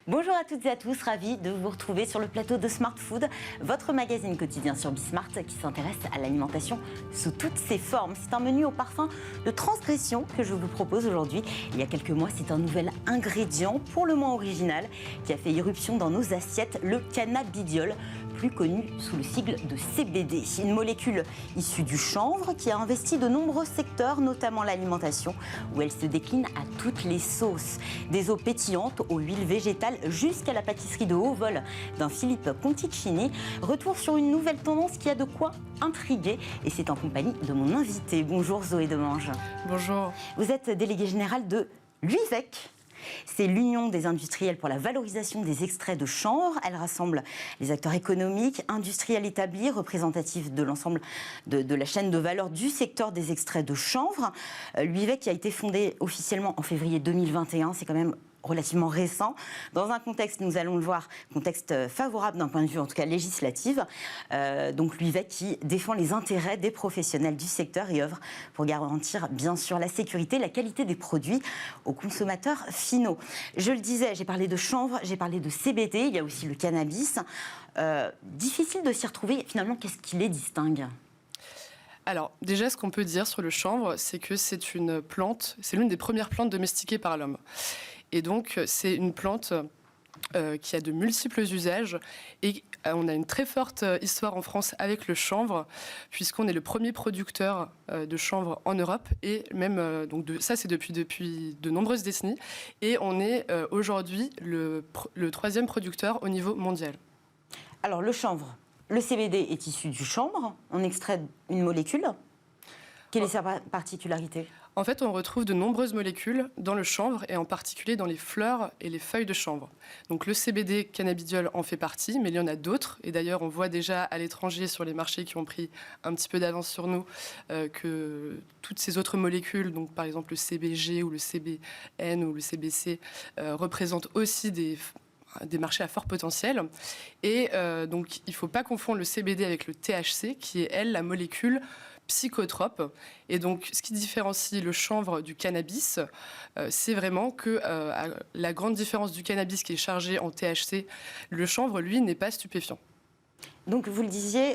Bonjour à toutes et à tous, ravi de vous retrouver sur le plateau de Smart Food, votre magazine quotidien sur Bismart qui s'intéresse à l'alimentation sous toutes ses formes. C'est un menu au parfum de transgression que je vous propose aujourd'hui. Il y a quelques mois, c'est un nouvel ingrédient, pour le moins original, qui a fait irruption dans nos assiettes, le cannabidiol, plus connu sous le sigle de CBD. Une molécule issue du chanvre qui a investi de nombreux secteurs, notamment l'alimentation, où elle se décline à toutes les sauces. Des eaux pétillantes aux huiles végétales jusqu'à la pâtisserie de haut vol d'un Philippe Conticini. Retour sur une nouvelle tendance qui a de quoi intriguer et c'est en compagnie de mon invité. Bonjour Zoé Demange. Bonjour. Vous êtes déléguée générale de l'UIVEC. C'est l'Union des industriels pour la valorisation des extraits de chanvre. Elle rassemble les acteurs économiques, industriels établis, représentatifs de l'ensemble de la chaîne de valeur du secteur des extraits de chanvre. L'UIVEC qui a été fondée officiellement en février 2021, c'est quand même relativement récent, dans un contexte, nous allons le voir, contexte favorable d'un point de vue en tout cas législatif. Donc l'UIVEC qui défend les intérêts des professionnels du secteur et œuvre pour garantir bien sûr la sécurité, la qualité des produits aux consommateurs finaux. Je le disais, j'ai parlé de chanvre, j'ai parlé de CBD, il y a aussi le cannabis. Difficile de s'y retrouver, finalement, qu'est-ce qui les distingue ? Alors, déjà, ce qu'on peut dire sur le chanvre, c'est que c'est une plante, c'est l'une des premières plantes domestiquées par l'homme. Et donc, c'est une plante qui a de multiples usages et on a une très forte histoire en France avec le chanvre, puisqu'on est le premier producteur de chanvre en Europe et même, ça c'est depuis de nombreuses décennies, et on est aujourd'hui le troisième producteur au niveau mondial. Alors, le chanvre, le CBD est issu du chanvre, on extrait une molécule. Quelle est sa particularité ? En fait, on retrouve de nombreuses molécules dans le chanvre et en particulier dans les fleurs et les feuilles de chanvre. Donc le CBD cannabidiol en fait partie, mais il y en a d'autres. Et d'ailleurs, on voit déjà à l'étranger sur les marchés qui ont pris un petit peu d'avance sur nous que toutes ces autres molécules, donc par exemple le CBG ou le CBN ou le CBC, représentent aussi des marchés à fort potentiel. Et donc, il ne faut pas confondre le CBD avec le THC, qui est, elle, la molécule psychotrope. Et donc, ce qui différencie le chanvre du cannabis, c'est vraiment que la grande différence du cannabis qui est chargé en THC, le chanvre, lui, n'est pas stupéfiant. Donc, vous le disiez,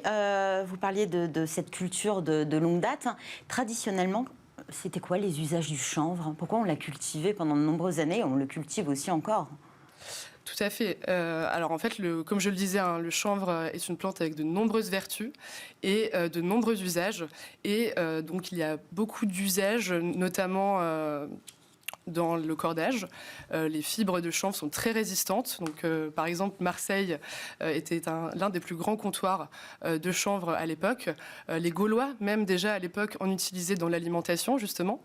vous parliez de cette culture de longue date. Traditionnellement, c'était quoi les usages du chanvre ? Pourquoi on l'a cultivé pendant de nombreuses années ? On le cultive aussi encore ? Tout à fait. Alors en fait, comme je le disais, le chanvre est une plante avec de nombreuses vertus et de nombreux usages. Et donc il y a beaucoup d'usages, notamment dans le cordage. Les fibres de chanvre sont très résistantes. Donc, par exemple, Marseille était l'un des plus grands comptoirs de chanvre à l'époque. Les Gaulois, même déjà à l'époque, en utilisaient dans l'alimentation, justement.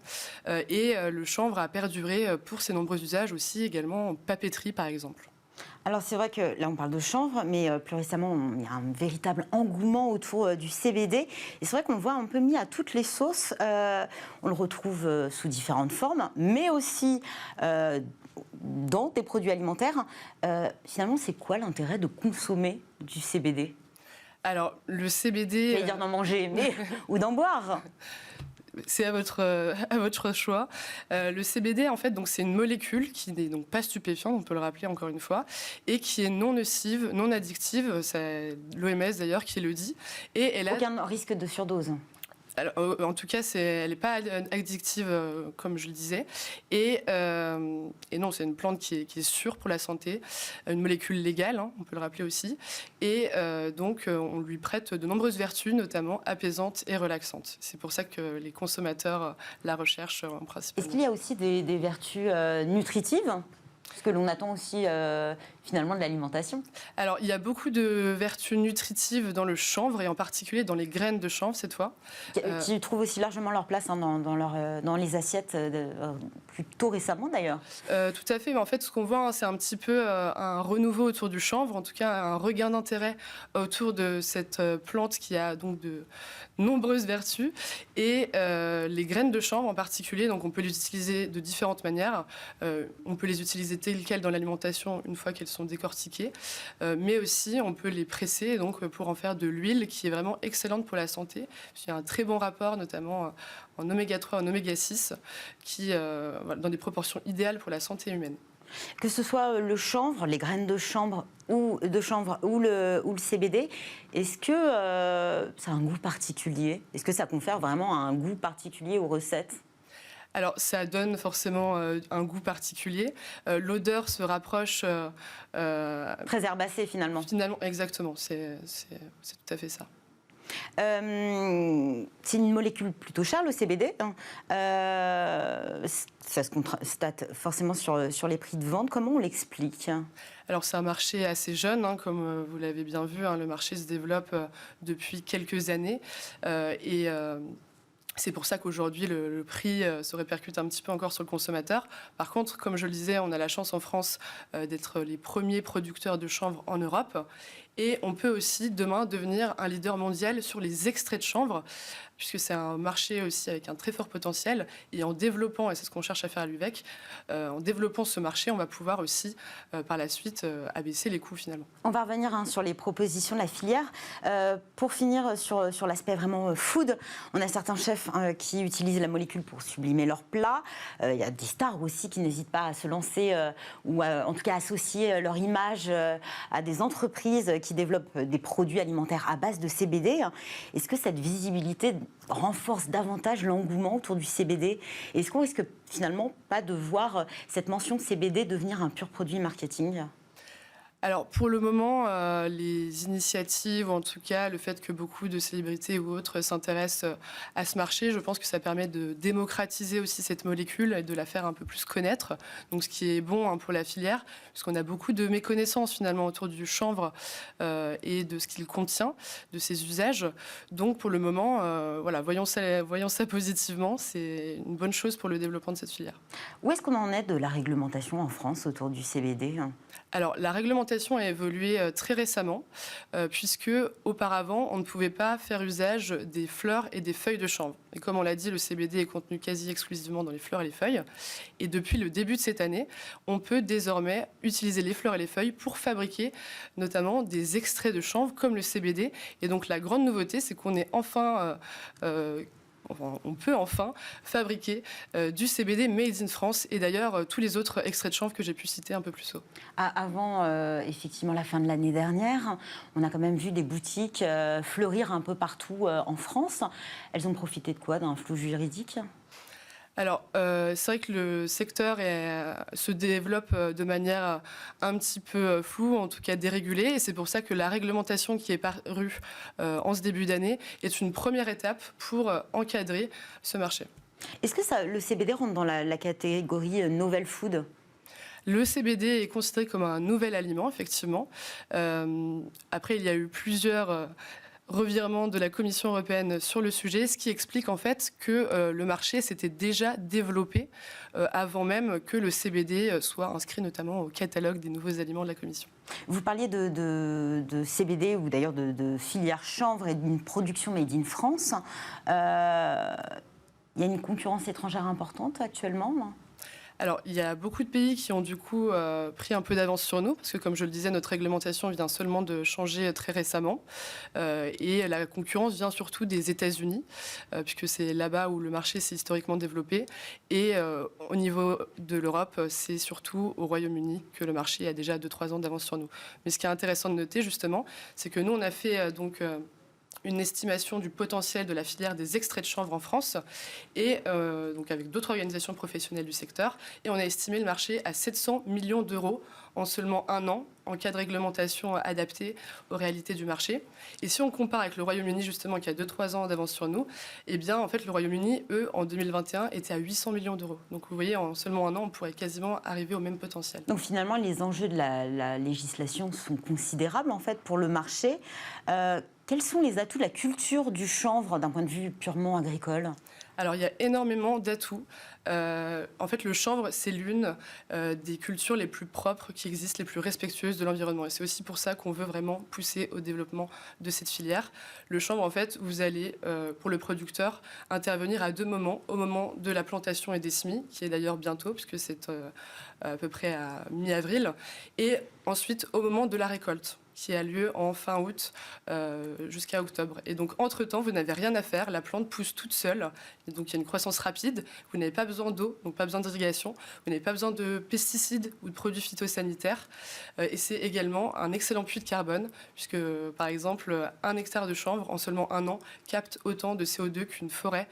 Et le chanvre a perduré pour ses nombreux usages aussi, également en papeterie, par exemple. Alors c'est vrai que là on parle de chanvre, mais plus récemment il y a un véritable engouement autour du CBD. Et c'est vrai qu'on le voit un peu mis à toutes les sauces. On le retrouve sous différentes formes, mais aussi dans des produits alimentaires. Finalement, c'est quoi l'intérêt de consommer du CBD ? Alors le CBD... J'allais dire d'en manger, mais ou d'en boire. C'est à votre choix. Le CBD, en fait, donc, c'est une molécule qui n'est donc pas stupéfiante, on peut le rappeler encore une fois, et qui est non nocive, non addictive, c'est l'OMS d'ailleurs qui le dit. Et elle a... Aucun risque de surdose. Alors, en tout cas, elle n'est pas addictive, comme je le disais. Et non, c'est une plante qui est sûre pour la santé, une molécule légale, on peut le rappeler aussi. Et donc, on lui prête de nombreuses vertus, notamment apaisantes et relaxantes. C'est pour ça que les consommateurs la recherchent en principe. Est-ce qu'il y a aussi des vertus nutritives ? Parce que l'on attend aussi finalement de l'alimentation. Alors, il y a beaucoup de vertus nutritives dans le chanvre et en particulier dans les graines de chanvre cette fois. Qui trouvent aussi largement leur place dans les assiettes plutôt récemment d'ailleurs. Tout à fait, mais en fait ce qu'on voit c'est un petit peu un renouveau autour du chanvre, en tout cas un regain d'intérêt autour de cette plante qui a donc de nombreuses vertus et les graines de chanvre en particulier, donc on peut les utiliser de différentes manières. On peut les utiliser telles quelles dans l'alimentation une fois qu'elles sont décortiquées, mais aussi on peut les presser donc, pour en faire de l'huile qui est vraiment excellente pour la santé. Il y a un très bon rapport notamment en oméga 3, en oméga 6 qui dans des proportions idéales pour la santé humaine. Que ce soit le chanvre, les graines de chanvre ou le CBD, est-ce que ça a un goût particulier? Est-ce que ça confère vraiment un goût particulier aux recettes? Alors, ça donne forcément un goût particulier. L'odeur se rapproche... Très herbacée, finalement. Finalement, exactement, c'est tout à fait ça. C'est une molécule plutôt chère, le CBD. Ça se constate forcément sur les prix de vente. Comment on l'explique? Alors, c'est un marché assez jeune, hein, comme vous l'avez bien vu. Hein, le marché se développe depuis quelques années. C'est pour ça qu'aujourd'hui, le prix se répercute un petit peu encore sur le consommateur. Par contre, comme je le disais, on a la chance en France d'être les premiers producteurs de chanvre en Europe. Et on peut aussi, demain, devenir un leader mondial sur les extraits de chanvre, puisque c'est un marché aussi avec un très fort potentiel. Et en développant, et c'est ce qu'on cherche à faire à l'UVEC, en développant ce marché, on va pouvoir aussi, par la suite, abaisser les coûts, finalement. On va revenir sur les propositions de la filière. Pour finir sur l'aspect vraiment food, on a certains chefs qui utilisent la molécule pour sublimer leurs plats. Il y a des stars aussi qui n'hésitent pas à se lancer ou en tout cas associer leur image à des entreprises qui développent des produits alimentaires à base de CBD. Est-ce que cette visibilité renforce davantage l'engouement autour du CBD? Est-ce qu'on risque finalement pas de voir cette mention CBD devenir un pur produit marketing? Alors, pour le moment, les initiatives, ou en tout cas le fait que beaucoup de célébrités ou autres s'intéressent à ce marché, je pense que ça permet de démocratiser aussi cette molécule et de la faire un peu plus connaître. Donc, ce qui est bon, hein, pour la filière, puisqu'on a beaucoup de méconnaissances finalement autour du chanvre et de ce qu'il contient, de ses usages. Donc, pour le moment, voilà, voyons ça positivement. C'est une bonne chose pour le développement de cette filière. Où est-ce qu'on en est de la réglementation en France autour du CBD? Alors, la réglementation a évolué très récemment, puisque auparavant, on ne pouvait pas faire usage des fleurs et des feuilles de chanvre. Et comme on l'a dit, le CBD est contenu quasi exclusivement dans les fleurs et les feuilles. Et depuis le début de cette année, on peut désormais utiliser les fleurs et les feuilles pour fabriquer notamment des extraits de chanvre comme le CBD. Et donc, la grande nouveauté, c'est qu'on est enfin... on peut enfin fabriquer du CBD made in France et d'ailleurs tous les autres extraits de chanvre que j'ai pu citer un peu plus haut. Avant effectivement la fin de l'année dernière, on a quand même vu des boutiques fleurir un peu partout en France. Elles ont profité de quoi? D'un flou juridique? Alors, c'est vrai que le secteur se développe de manière un petit peu floue, en tout cas dérégulée, et c'est pour ça que la réglementation qui est parue en ce début d'année est une première étape pour encadrer ce marché. Est-ce que le CBD rentre dans la catégorie novel food? Le CBD est considéré comme un nouvel aliment, effectivement. Après, il y a eu plusieurs revirement de la Commission européenne sur le sujet, ce qui explique en fait que le marché s'était déjà développé avant même que le CBD soit inscrit notamment au catalogue des nouveaux aliments de la Commission. Vous parliez de CBD ou d'ailleurs de filière chanvre et d'une production made in France. Il y a une concurrence étrangère importante actuellement? Alors, il y a beaucoup de pays qui ont du coup pris un peu d'avance sur nous, parce que comme je le disais, notre réglementation vient seulement de changer très récemment. Et la concurrence vient surtout des États-Unis, puisque c'est là-bas où le marché s'est historiquement développé. Et au niveau de l'Europe, c'est surtout au Royaume-Uni que le marché a déjà 2-3 ans d'avance sur nous. Mais ce qui est intéressant de noter, justement, c'est que nous, on a fait une estimation du potentiel de la filière des extraits de chanvre en France, et donc avec d'autres organisations professionnelles du secteur, et on a estimé le marché à 700 millions d'euros en seulement un an, en cas de réglementation adaptée aux réalités du marché. Et si on compare avec le Royaume-Uni, justement, qui a 2-3 ans d'avance sur nous, eh bien, en fait, le Royaume-Uni, eux, en 2021, était à 800 millions d'euros. Donc, vous voyez, en seulement un an, on pourrait quasiment arriver au même potentiel. Donc, finalement, les enjeux de la législation sont considérables, en fait, pour le marché. Quels sont les atouts de la culture du chanvre d'un point de vue purement agricole? Alors, il y a énormément d'atouts. En fait, le chanvre, c'est l'une des cultures les plus propres qui existent, les plus respectueuses de l'environnement. Et c'est aussi pour ça qu'on veut vraiment pousser au développement de cette filière. Le chanvre, en fait, vous allez, pour le producteur, intervenir à 2 moments. Au moment de la plantation et des semis, qui est d'ailleurs bientôt, puisque c'est à peu près à mi-avril. Et ensuite, au moment de la récolte, qui a lieu en fin août jusqu'à octobre. Et donc, entre-temps, vous n'avez rien à faire. La plante pousse toute seule. Et donc, il y a une croissance rapide. Vous n'avez pas besoin d'eau, donc pas besoin d'irrigation. Vous n'avez pas besoin de pesticides ou de produits phytosanitaires. Et c'est également un excellent puits de carbone, puisque, par exemple, 1 hectare de chanvre, en seulement 1 an, capte autant de CO2 qu'une forêt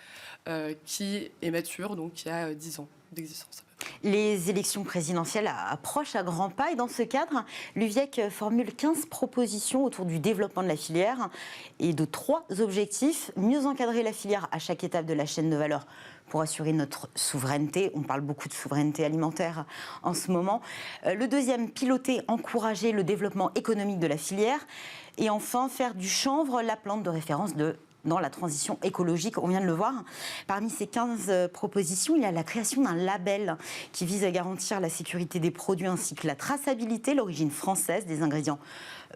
qui est mature, donc qui a 10 ans d'existence. Les élections présidentielles approchent à grands pas et dans ce cadre, l'UVIEC formule 15 propositions autour du développement de la filière et de 3 objectifs. Mieux encadrer la filière à chaque étape de la chaîne de valeur pour assurer notre souveraineté. On parle beaucoup de souveraineté alimentaire en ce moment. Le deuxième, piloter, encourager le développement économique de la filière. Et enfin, faire du chanvre la plante de référence dans la transition écologique, on vient de le voir. Parmi ces 15 propositions, il y a la création d'un label qui vise à garantir la sécurité des produits ainsi que la traçabilité, l'origine française des ingrédients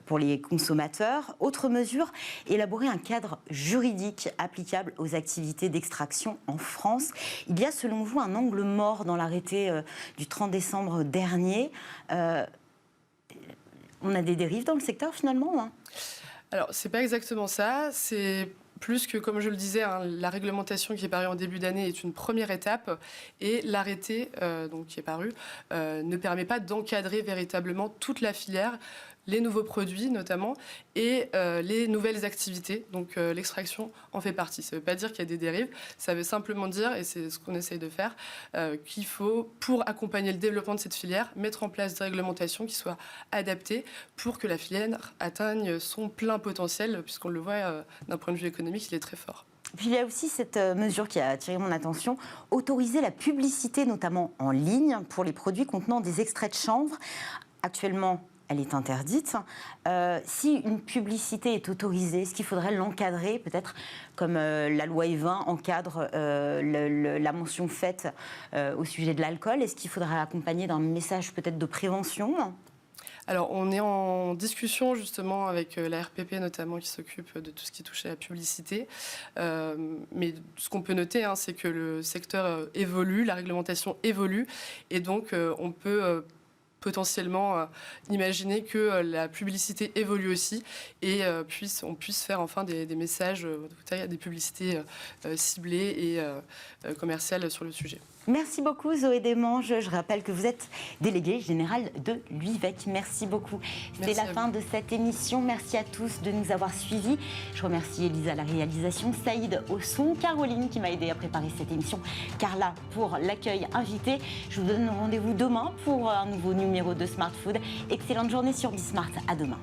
pour les consommateurs. Autre mesure, élaborer un cadre juridique applicable aux activités d'extraction en France. Il y a selon vous un angle mort dans l'arrêté du 30 décembre dernier. On a des dérives dans le secteur finalement, hein? Alors, c'est pas exactement ça. C'est plus que, comme je le disais, la réglementation qui est parue en début d'année est une première étape et l'arrêté donc qui est paru ne permet pas d'encadrer véritablement toute la filière, les nouveaux produits notamment et les nouvelles activités. Donc l'extraction en fait partie. Ça ne veut pas dire qu'il y a des dérives, ça veut simplement dire, et c'est ce qu'on essaye de faire, qu'il faut, pour accompagner le développement de cette filière, mettre en place des réglementations qui soient adaptées pour que la filière atteigne son plein potentiel, puisqu'on le voit d'un point de vue économique, il est très fort. Puis il y a aussi cette mesure qui a attiré mon attention, autoriser la publicité, notamment en ligne, pour les produits contenant des extraits de chanvre. Actuellement, elle est interdite. Si une publicité est autorisée, est-ce qu'il faudrait l'encadrer, peut-être comme la loi E20 encadre la mention faite au sujet de l'alcool? Est-ce qu'il faudrait l'accompagner d'un message peut-être de prévention? Alors, on est en discussion justement avec la RPP notamment qui s'occupe de tout ce qui touche à la publicité. Mais ce qu'on peut noter, c'est que le secteur évolue, la réglementation évolue et donc on peut potentiellement imaginer que la publicité évolue aussi et on puisse faire enfin des messages, des publicités ciblées et commerciales sur le sujet. Merci beaucoup Zoé Desmanges. Je rappelle que vous êtes déléguée générale de l'UVIEC. Merci beaucoup. C'est la fin de cette émission. Merci à tous de nous avoir suivis. Je remercie Elisa à la réalisation, Saïd au son, Caroline qui m'a aidé à préparer cette émission, Carla pour l'accueil invité. Je vous donne rendez-vous demain pour un nouveau numéro de Smart Food. Excellente journée sur Bismart. À demain.